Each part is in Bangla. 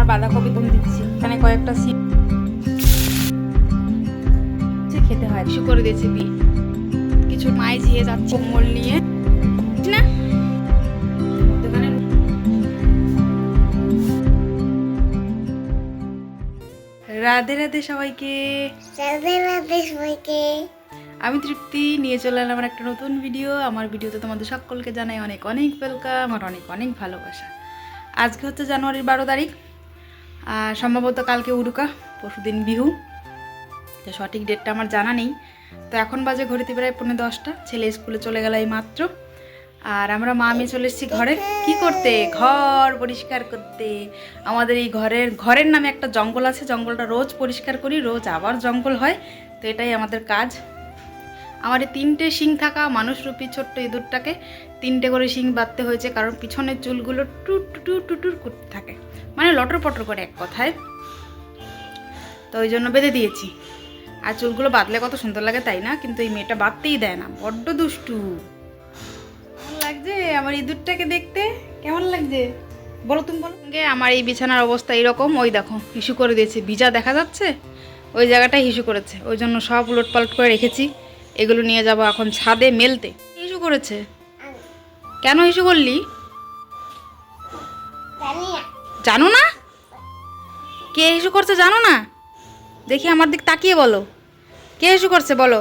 বাঁধাকপি তুলে দিচ্ছি। এখানে কয়েকটা সিম খেতে হয়, কিছু করে দিয়েছি কিছু মাই ঝিয়ে যাচ্ছে কোমল নিয়ে না। রাধে রাধে সবাইকে। রাধে রাধে সবাইকে। আমি তৃপ্তি নিয়ে চলে এলাম আমার একটা নতুন ভিডিও। আমার ভিডিওতে তোমাদের সকলকে জানাই অনেক অনেক ওয়েলকাম আর অনেক অনেক ভালোবাসা। আজকে হচ্ছে জানুয়ারির 12 তারিখ, আর সম্ভবত কালকে উরুকা, পরশুদিন বিহু। তো সঠিক ডেটটা আমার জানা নেই। তো এখন বাজে ঘড়িতে প্রায় 10:45। ছেলে স্কুলে চলে গেল এই মাত্র। আর আমরা মা মেয়ে চলে এসেছি ঘরে কি করতে, ঘর পরিষ্কার করতে। আমাদের এই ঘরের নামে একটা জঙ্গল আছে, জঙ্গলটা রোজ পরিষ্কার করি, রোজ আবার জঙ্গল হয়। তো এটাই আমাদের কাজ। আমার এই 3টে শিং থাকা মানুষরূপী ছোট্ট ইঁদুরটাকে 3টে করে শিং বাঁধতে হয়েছে, কারণ পিছনের চুলগুলো টুট টুটুর টুটুর করতে থাকে, মানে লটর পটর করে এক কথায়। তো ওই জন্য বেঁধে দিয়েছি। আর চুলগুলো বাঁধলে কত সুন্দর লাগে তাই না? কিন্তু এই মেয়েটা বাঁধতেই দেয় না, বড্ড দুষ্টু। কেমন লাগছে আমার ইঁদুরটাকে দেখতে? কেমন লাগছে বলো, তুমি বলো। আমার এই বিছানার অবস্থা এইরকম। ওই দেখো হিসু করে দিয়েছে, ভিজা দেখা যাচ্ছে, ওই জায়গাটায় হিসু করেছে। ওই জন্য সব উলট পালট করে রেখেছি। এগুলো নিয়ে যাব এখন ছাদে মেলতে। হিসু করেছে কেন? হিসু করলি জানো না? কে হিসু করছে জানো না? দেখি আমার দিক তাকিয়ে বলো, কে হিসু করছে বলো।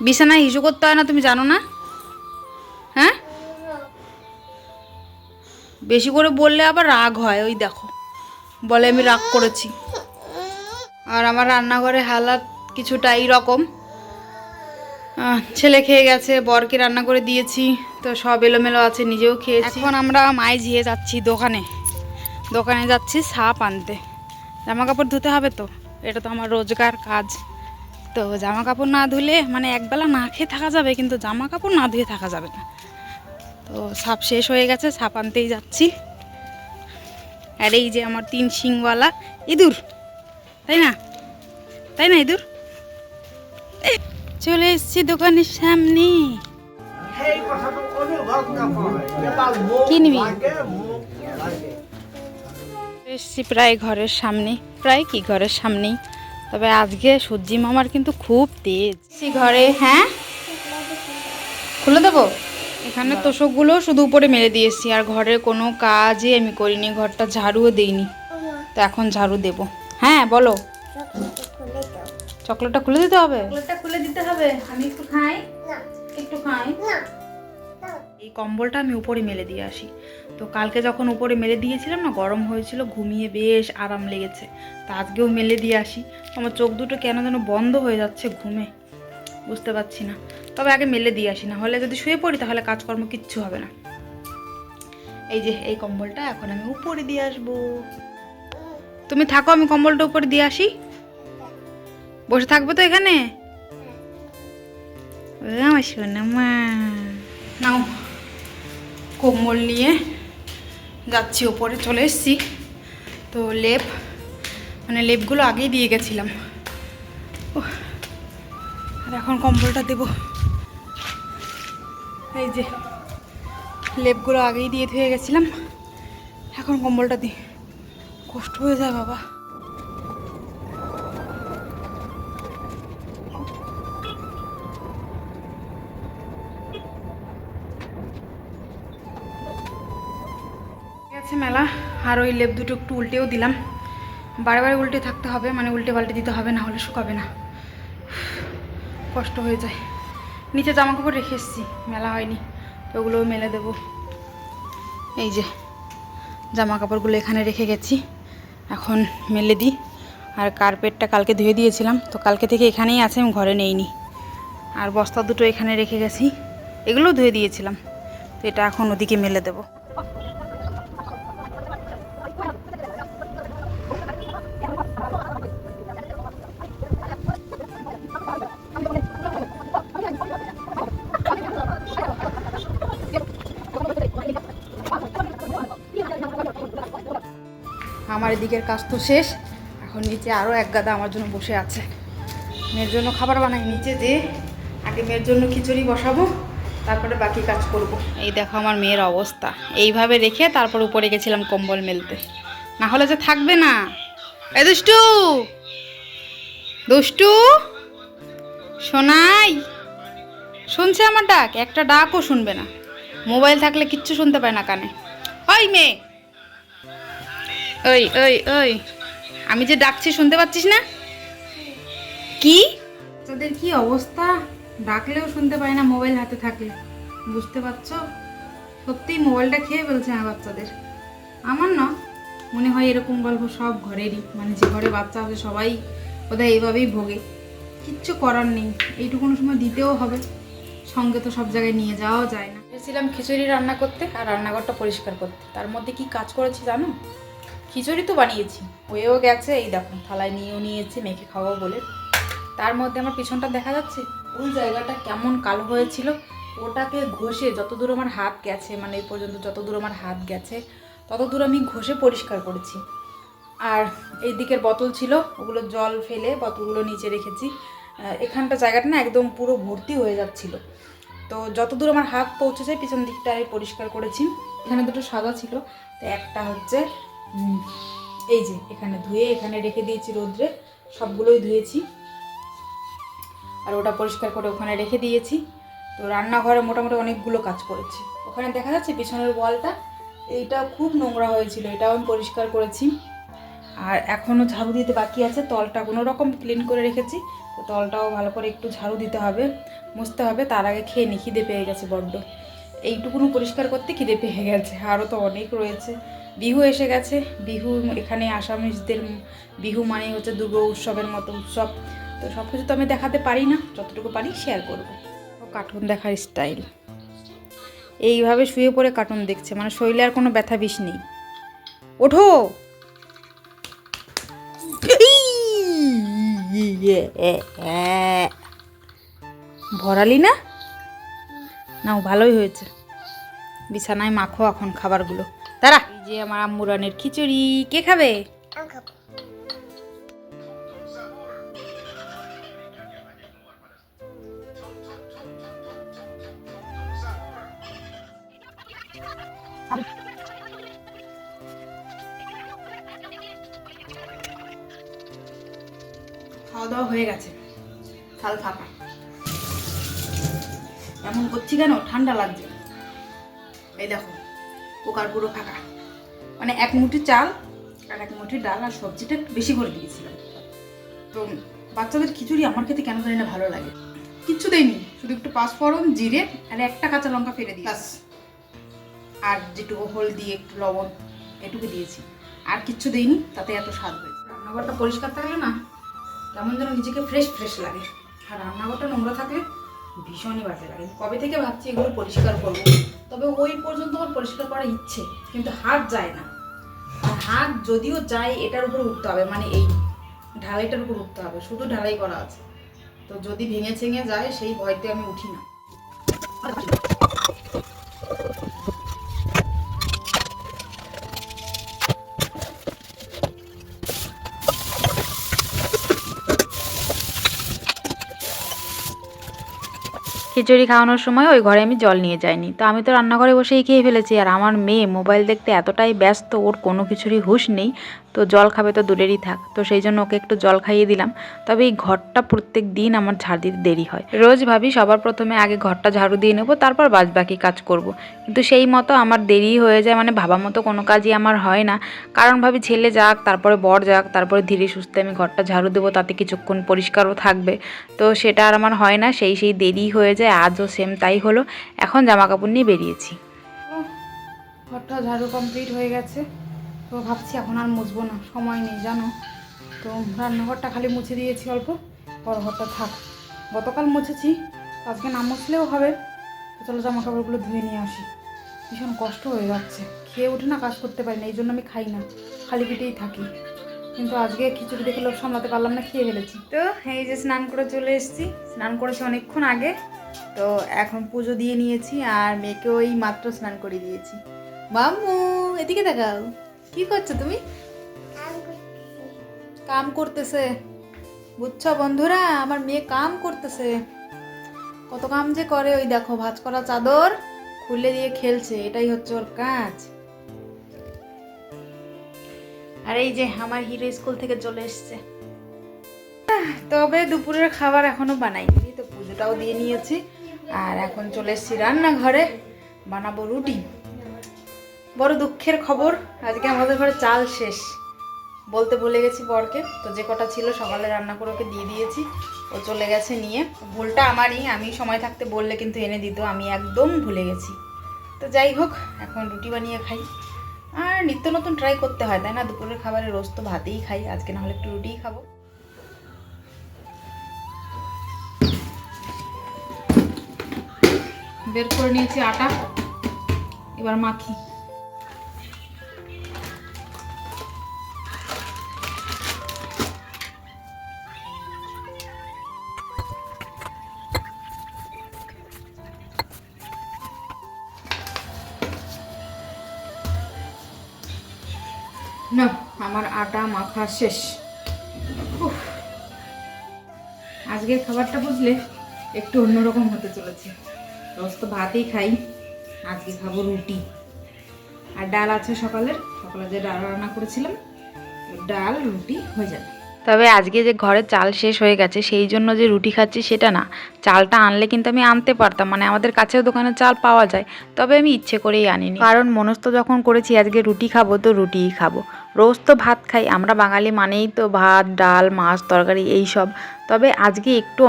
বিছানায় হিসু করতে হয় না, তুমি জানো না? হ্যাঁ, বেশি করে বললে আবার রাগ হয়। ওই দেখো বলে আমি রাগ করেছি। আর আমার রান্নাঘরে হালাত কিছুটা এইরকম। ছেলে খেয়ে গেছে, বরকে রান্না করে দিয়েছি, তো সব এলোমেলো আছে, নিজেও খেয়েছি। এখন আমরা মাই ঝিয়ে যাচ্ছি দোকানে যাচ্ছি সাপ আনতে। জামা কাপড় ধুতে হবে, তো এটা তো আমার রোজগার কাজ। তো জামা কাপড় না ধুলে, মানে একবেলা না খেয়ে থাকা যাবে, কিন্তু জামা কাপড় না ধুয়ে থাকা যাবে না। তো সাপ শেষ হয়ে গেছে, সাপ আনতেই যাচ্ছি। আর এই যে আমার 3 শিংওয়ালা ইঁদুর, তাই না ইঁদুর? চলে এসেছি দোকানের সামনে। কি নিবি? এসেছি প্রায় ঘরের সামনে, প্রায় কি ঘরের সামনেই। তবে আজকে সূর্যি মামার কিন্তু খুব তেজ ঘরে। হ্যাঁ, খুলে দেবো। এখানে তোষকগুলো শুধু উপরে মেলে দিয়েছি, আর ঘরের কোনো কাজই আমি করিনি, ঘরটা ঝাড়ুও দিইনি। তো এখন ঝাড়ু দেব। হ্যাঁ বলো। চকলেটটা খুলে দিতে হবে? চকলেটটা খুলে দিতে হবে। আমি একটু খাই, একটু খাই। এই কম্বলটা আমি উপরে মেলে দিয়ে আসি। তো কালকে যখন উপরে মেলে দিয়েছিলাম না, গরম হয়েছিল, ঘুমিয়ে বেশ আরাম লেগেছে। তো আজকেও মেলে দিয়ে আসি। আমার চোখ দুটো কেন যেন বন্ধ হয়ে যাচ্ছে ঘুমে, বুঝতে পারছি না। তবে আগে মেলে দিয়ে আসি, না হলে যদি শুয়ে পড়ি তাহলে কাজকর্ম কিচ্ছু হবে না। এই যে এই কম্বলটা এখন আমি উপরে দিয়ে আসবো। তুমি থাকো, আমি কম্বলটা উপরে দিয়ে আসি। বসে থাকবো তো এখানে? আমার শোনা মা, নাও কম্বল নিয়ে যাচ্ছি ওপরে। চলে এসছি। তো লেপগুলো আগেই দিয়ে গেছিলাম। আর এখন কম্বলটা দেব। এই যে লেপগুলো আগেই দিয়ে ধুয়ে গেছিলাম, এখন কম্বলটা দিই। কষ্ট হয়ে যায় বাবা। আছে মেলা। আর ওই লেপ দুটো একটু উল্টেও দিলাম। বারে উল্টে থাকতে হবে, মানে উল্টে পাল্টে দিতে হবে, না হলে শুকাবে না, কষ্ট হয়ে যায়। নিচে জামা কাপড় রেখে এসেছি, মেলা হয়নি, তো ওগুলোও মেলে দেবো। এই যে জামা কাপড়গুলো এখানে রেখে গেছি, এখন মেলে দিই। আর কার্পেটটা কালকে ধুয়ে দিয়েছিলাম, তো কালকে থেকে এখানেই আছে, আমি ঘরে নেইনি। আর বস্তা দুটো এখানে রেখে গেছি, এগুলোও ধুয়ে দিয়েছিলাম। তো এটা এখন ওদিকে মেলে দেবো। আমার এদিকের কাজ তো শেষ। এখন নিচে আরও এক গাদা আমার জন্য বসে আছে। মেয়ের জন্য খাবার বানাই নিচে, যে আগে মেয়ের জন্য খিচুড়ি বসাবো, তারপরে বাকি কাজ করব। এই দেখো আমার মেয়ের অবস্থা, এইভাবে রেখে তারপর উপরে গেছিলাম কম্বল মেলতে, না হলে যে থাকবে না। এই দুষ্টু, দুষ্টু শোনাই, শুনছে আমার ডাক? একটা ডাকও শুনবে না, মোবাইল থাকলে কিচ্ছু শুনতে পায় না কানে। ওই মেয়ে, ওই ওই ওই, আমি যে ডাকছি শুনতে পাচ্ছিস না? কি তোদের কি অবস্থা, ডাকলেও শুনতে পায় না মোবাইল হাতে থাকলে, বুঝতে পারছো? সত্যিই মোবাইলটা খেয়ে ফেলছে আমার বাচ্চাদের। আমার না মনে হয় এরকম গল্প সব ঘরেরই, মানে যে ঘরে বাচ্চা আছে সবাই বোধহয় এইভাবেই ভোগে। কিচ্ছু করার নেই, এইটুকুনো সময় দিতেও হবে, সঙ্গে তো সব জায়গায় নিয়ে যাওয়াও যায় না। এসেছিলাম খিচুড়ি রান্না করতে আর রান্নাঘরটা পরিষ্কার করতে, তার মধ্যে কি কাজ করেছি জানো? খিচুড়ি তো বানিয়েছি, হয়েও গেছে, এই দেখো থালায় নিয়েও নিয়েছি মেখে খাওয়াবো বলে। তার মধ্যে আমার পিছনটা দেখা যাচ্ছে, ওই জায়গাটা কেমন কালো হয়েছিল, ওটাকে ঘষে যতদূর আমার হাত গেছে, মানে এই পর্যন্ত যতদূর আমার হাত গেছে ততদূর আমি ঘষে পরিষ্কার করেছি। আর এই দিকের বোতল ছিল, ওগুলো জল ফেলে বোতলগুলো নিচে রেখেছি। এখানটা জায়গাটা না একদম পুরো ভর্তি হয়ে যাচ্ছিল, তো যতদূর আমার হাত পৌঁছেছে পিছন দিকটা আমি পরিষ্কার করেছি। এখানে দুটো সাদা ছিল, তো একটা হচ্ছে এই যে এখানে ধুয়ে এখানে রেখে দিয়েছি রোদ্রে, সবগুলোই ধুয়েছি আর ওটা পরিষ্কার করে ওখানে রেখে দিয়েছি। তো রান্নাঘরে মোটামুটি অনেকগুলো কাজ করেছি। ওখানে দেখা যাচ্ছে পিছনের ওয়ালটা, এইটা খুব নোংরা হয়েছিল, এটাও আমি পরিষ্কার করেছি। আর এখনও ঝাড়ু দিতে বাকি আছে, তলটা কোনো রকম ক্লিন করে রেখেছি, তো তলটাও ভালো করে একটু ঝাড়ু দিতে হবে, মুছতে হবে। তার আগে খেয়ে নি, খিদে পেয়ে গেছে বড্ড, এইটুকুনো পরিষ্কার করতে খিদে পেয়ে গেছে, আরও তো অনেক রয়েছে। বিহু এসে গেছে, বিহু এখানে আসামিসদের বিহু মানে হচ্ছে দুর্গা উৎসবের মতো উৎসব, তো সব কিছু তো আমি দেখাতে পারি না, যতটুকু পারি শেয়ার করব। কার্টুন দেখার স্টাইল, এইভাবে শুয়ে পড়ে কার্টুন দেখছে, মানে শরীরে আর কোনো ব্যথা বিষ নেই। ওঠো, ভরালি না? নাও ভালোই হয়েছে, বিছানায় মাখো এখন খাবারগুলো। তারা এই যে আমার আম্মু রানের খিচুড়ি, কে খাবে? আমি খাবো। খাওয়া দাওয়া হয়ে গেছে, থাল ফাঁকা। এমন করছি কেন? ঠান্ডা লাগছে। এই দেখো কুকার পুরো ফাঁকা, মানে এক মুঠি চাল আর এক মুঠি ডাল আর সবজিটা একটু বেশি করে দিয়েছিলাম। তো বাচ্চাদের খিচুড়ি আমার খেতে কেন জানি না ভালো লাগে। কিচ্ছু দেয়নি, শুধু একটু পাঁচফোড়ন, জিরে আর একটা কাঁচা লঙ্কা ফেলে দিই, আর যেটুকু হলদি একটু লবণ এটুকু দিয়েছি, আর কিচ্ছু দেইনি, তাতে এত স্বাদ হয়েছে। রান্নাঘরটা পরিষ্কার থাকলে না কেমন যেন নিজেকে ফ্রেশ ফ্রেশ লাগে, আর রান্নাঘরটা নোংরা থাকলে ভীষণই বাজে লাগে। কবে থেকে ভাবছি এগুলো পরিষ্কার করবো, তবে ওই পর্যন্ত আমার পরিষ্কার করার ইচ্ছে, কিন্তু হাত যায় না। আর হাত যদিও যায় এটার উপর উঠতে হবে, মানে এই ঢালাইটার উপর উঠতে হবে, শুধু ঢালাই করা আছে, তো যদি ভেঙে ছেঙে যায় সেই ভয়তে আমি উঠি না। খিচুড়ি খাওয়ানোর সময় ওই ঘরে আমি জল নিয়ে যাইনি, তো আমি তো রান্নাঘরে বসেই খেয়ে ফেলেছি। আর আমার মেয়ে মোবাইল দেখতে এতটাই ব্যস্ত, ওর কোনো কিছুরই হুঁশ নেই, তো জল খাবে তো দূরেরই থাক, তো সেই জন্য ওকে একটু জল খাইয়ে দিলাম। তবে এই ঘরটা প্রত্যেক দিন আমার ঝাড় দিতে দেরি হয়, রোজ ভাবি সবার প্রথমে আগে ঘরটা ঝাড়ু দিয়ে নেবো, তারপর বাকি কাজ করব। কিন্তু সেই মতো আমার দেরি হয়ে যায়, মানে ভাবা মতো কোনো কাজই আমার হয় না, কারণ ভাবি ছেলে যাক, তারপরে বর যাক, তারপরে ধীরে সুস্থে আমি ঘরটা ঝাড়ু দেবো, তাতে কিছুক্ষণ পরিষ্কারও থাকবে, তো সেটা আর আমার হয় না, সেই দেরি হয়ে যায়। আজও সেম তাই হলো। এখন জামা কাপড় নিয়ে বেরিয়েছি। ঘরটা ঝাড়ু কমপ্লিট হয়ে গেছে, তো ভাবছি এখন আর মুছবো না, সময় নেই জানো। তো রান্নাঘরটা খালি মুছে দিয়েছি অল্প, বড় ঘরটা থাক। গতকাল মুছেছি, আজকে না মুছলেও হবে, তো চলো জামা কাপড়গুলো ধুয়ে নিয়ে আসি। ভীষণ কষ্ট হয়ে যাচ্ছে, খেয়ে উঠে না কাজ করতে পারি না, এই জন্য আমি খাই না, খালি পেটেই থাকি। কিন্তু আজকে খিচুড়ি দেখে লোভ সামলাতে পারলাম না, খেয়ে ফেলেছি। তো এই যে স্নান করে চলে এসেছি, স্নান করেছি অনেকক্ষণ আগে, তো এখন পুজো দিয়ে নিয়েছি আর মেয়েকেও এই মাত্র স্নান করে দিয়েছি। মাম্মু এদিকে দেখাও, কি করছো তুমি? কাম করতেছে, বুঝছো বন্ধুরা, আমার মেয়ে কাম করতেছে। কত কাম যে করে, ওই দেখো ভাঁজ করা চাদর খুলে দিয়ে খেলছে, এটাই হচ্ছে ওর কাজ। আর এই যে আমার হিরো স্কুল থেকে চলে এসছে। তবে দুপুরের খাবার এখনো বানাইনি, তো পুজোটাও দিয়ে নিয়েছি। আর এখন চলে এসেছি রান্নাঘরে, বানাবো রুটি। বড় দুঃখের খবর, আজকে আমাদের ঘরে চাল শেষ। বলতে ভুলে গেছি বরকে, তো যে কটা ছিল সকালে রান্না করে ওকে দিয়ে দিয়েছি, ও চলে গেছে নিয়ে। ভুলটা আমারই, আমি সময় থাকতে বললে কিন্তু এনে দিত, আমি একদম ভুলে গেছি। তো যাই হোক, এখন রুটি বানিয়ে খাই। আর নিত্য নতুন ট্রাই করতে হয়, তাই না? দুপুরের খাবারে রোজ তো ভাতেই খাই, আজকে না হলে একটু রুটিই খাবো। বের করে নিয়েছি আটা, এবার মাখি। না, আমার আটা মাখা শেষ। উফ, আজকের খাবারটা বুঝলে একটু অন্যরকম হতে চলেছে। রোজ তো ভাতই খাই, আজকে খাবো রুটি। আর ডাল আছে সকালে যে ডাল রান্না করেছিলাম, ডাল রুটি হয়ে যাবে। তবে আজকে যে ঘরে চাল শেষ হয়ে গেছে সেই জন্য যে রুটি খাচ্ছি সেটা না, চালটা আনলে কিন্তু আমি আনতে পারতাম, মানে আমাদের কাছেও দোকানে চাল পাওয়া যায়, তবে আমি ইচ্ছে করেই আনিনি। কারণ মনস্থ যখন করেছি আজকে রুটি খাবো তো রুটিই খাবো। রোজ তো ভাত খাই আমরা বাঙালি, মানেই তো ভাত ডাল মাছ তরকারি এই সব। তবে আজকে একটু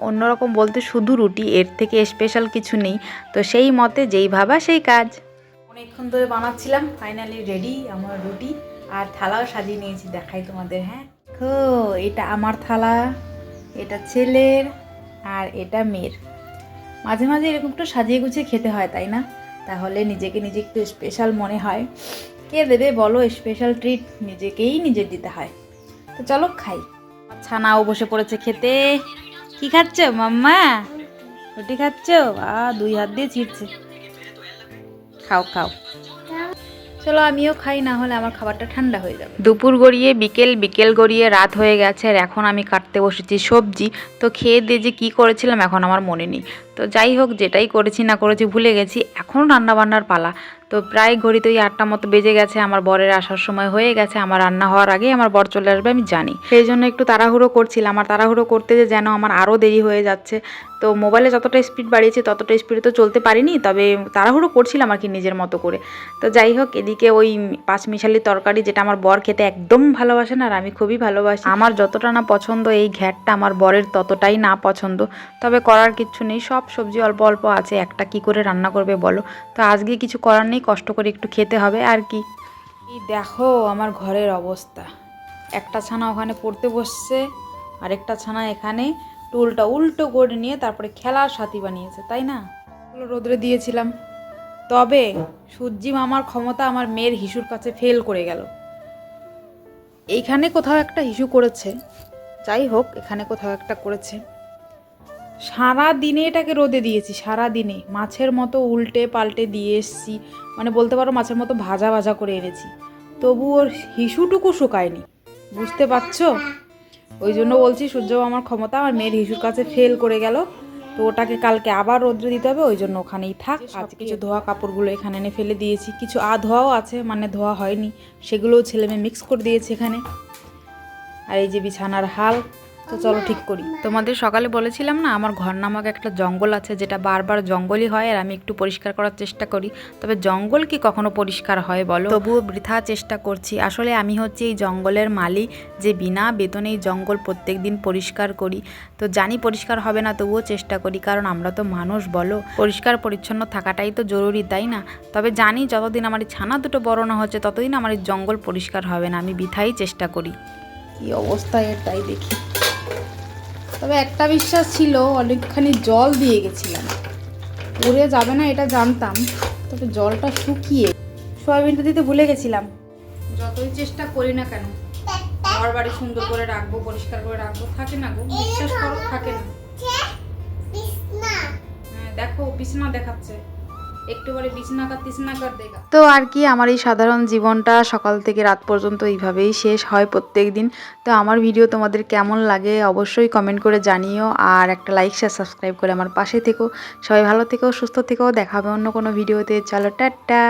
অন্যরকম বলতে শুধু রুটি, এর থেকে স্পেশাল কিছু নেই। তো সেই মতে যেই ভাবা সেই কাজ। অনেকক্ষণ ধরে বানাচ্ছিলাম, ফাইনালি রেডি আমার রুটি। আর থালাও সাজিয়ে নিয়েছি, দেখাই তোমাদের। হ্যাঁ, এটা আমার থালা, এটা ছেলের, আর এটা মেয়ের। মাঝে মাঝে এরকম একটু সাজিয়ে গুছিয়ে খেতে হয়, তাই না? তাহলে নিজেকে নিজে একটু স্পেশাল মনে হয়। কে দেবে বলো স্পেশাল ট্রিট? নিজেকেই নিজে দিতে হয়। তো চলো খাই। ছানাও বসে পড়েছে খেতে। কি খাচ্ছ মাম্মা? রুটি খাচ্ছ? দুই হাত দিয়ে ছিঁড়ছে। খাও খাও, চলো আমিও খাই, না হলে আমার খাবারটা ঠান্ডা হয়ে যাবে। দুপুর গড়িয়ে বিকেল গড়িয়ে রাত হয়ে গেছে, আর এখন আমি কাটতে বসেছি সবজি। তো খেয়ে দিয়ে যে কী করেছিলাম এখন আমার মনে নেই। তো যাই হোক, যেটাই করেছি না করেছি ভুলে গেছি। এখন রান্নাবান্নার পালা। তো প্রায় ঘড়িতে ওই 8টা মতো বেজে গেছে, আমার বরের আসার সময় হয়ে গেছে। আমার রান্না হওয়ার আগেই আমার বর চলে আসবে আমি জানি, সেই জন্য একটু তাড়াহুড়ো করছিলাম। আর তাড়াহুড়ো করতে যে যেন আমার আরও দেরি হয়ে যাচ্ছে। তো মোবাইলে যতটা স্পিড বাড়িয়েছি ততটা স্পিডে তো চলতে পারিনি, তবে তাড়াহুড়ো করছিলাম আর কি নিজের মতো করে। তো যাই হোক, এদিকে ওই পাঁচমিশালি তরকারি, যেটা আমার বর খেতে একদম ভালোবাসে না, আর আমি খুবই ভালোবাসি। আমার যতটা না পছন্দ এই ঘ্যাটটা, আমার বরের ততটাই না পছন্দ। তবে করার কিচ্ছু নেই, সব সবজি অল্প অল্প আছে, একটা কি করে রান্না করবে বলো? তো আজকে কিছু করার নেই, কষ্ট করে একটু খেতে হবে আর কি। এই দেখো আমার ঘরের অবস্থা। একটা ছানা ওখানে পড়তে বসছে, আরেকটা ছানা এখানে টুলটা উল্টো করে নিয়ে তারপরে খেলার সাথী বানিয়েছে, তাই না? ওগুলো রোদ্রে দিয়েছিলাম, তবে সূর্যি মামার ক্ষমতা আমার মেয়ের হিসুর কাছে ফেল করে গেল। এইখানে কোথাও একটা হিসু করেছে, যাই হোক এখানে কোথাও একটা করেছে। সারা দিনে এটাকে রোদে দিয়েছি, সারা দিনে মাছের মতো উল্টে পাল্টে দিয়ে এসছি, মানে বলতে পারো মাছের মতো ভাজা ভাজা করে এনেছি, তবু ওর হিসুটুকু শুকায়নি। বুঝতে পারছো? ওই জন্য বলছি সূর্য আমার ক্ষমতা আমার মেয়ের হিসুর কাছে ফেল করে গেল। তো ওটাকে কালকে আবার রোদ্রে দিতে হবে, ওই জন্য ওখানেই থাক। আজকে কিছু ধোয়া কাপড়গুলো এখানে এনে ফেলে দিয়েছি, কিছু ধোয়াও আছে, মানে ধোয়া হয়নি, সেগুলোও ছেলে মেয়ে মিক্স করে দিয়েছে এখানে। আর এই যে বিছানার হাল, তো চলো ঠিক করি। তোমাদের সকালে বলেছিলাম না আমার ঘর নামক একটা জঙ্গল আছে, যেটা বারবার জঙ্গলই হয়, আর আমি একটু পরিষ্কার করার চেষ্টা করি। তবে জঙ্গল কি কখনো পরিষ্কার হয় বলো? তবুও বৃথা চেষ্টা করছি। আসলে আমি হচ্ছে এই জঙ্গলের মালি, যে বিনা বেতনে এই জঙ্গল প্রত্যেক দিন পরিষ্কার করি। তো জানি পরিষ্কার হবে না, তবুও চেষ্টা করি, কারণ আমরা তো মানুষ বলো, পরিষ্কার পরিচ্ছন্ন থাকাটাই তো জরুরি, তাই না? তবে জানি যতদিন আমার এই ছানা দুটো বড় না হচ্ছে ততদিন আমার এই জঙ্গল পরিষ্কার হবে না, আমি বৃথাই চেষ্টা করি। কি অবস্থা এর তাই দেখি। তবে একটা বিশ্বাস ছিল, অনেকখানি জল দিয়ে গেছিলাম, উড়ে যাবে না এটা জানতাম, তবে জলটা শুকিয়ে সয়াবিনটা দিতে ভুলে গেছিলাম। যতই চেষ্টা করি না কেন, ঘর বাড়ি সুন্দর করে রাখবো, পরিষ্কার করে রাখবো, থাকে না গো, বিশ্বাস করো থাকে না। হ্যাঁ দেখো বিছানা দেখাচ্ছে, একটু পরে বিছনা কর দেখা। তো আর কি, আমার এই সাধারণ জীবনটা সকাল থেকে রাত পর্যন্ত এইভাবেই শেষ হয় প্রত্যেক দিন। তো আমার ভিডিও তোমাদের কেমন লাগে অবশ্যই কমেন্ট করে জানিও, আর একটা লাইক শেয়ার সাবস্ক্রাইব করে আমার পাশে থেকো। সবাই ভালো থেকো, সুস্থ থেকো, দেখা হবে অন্য কোনো ভিডিওতে। চলো টাটা।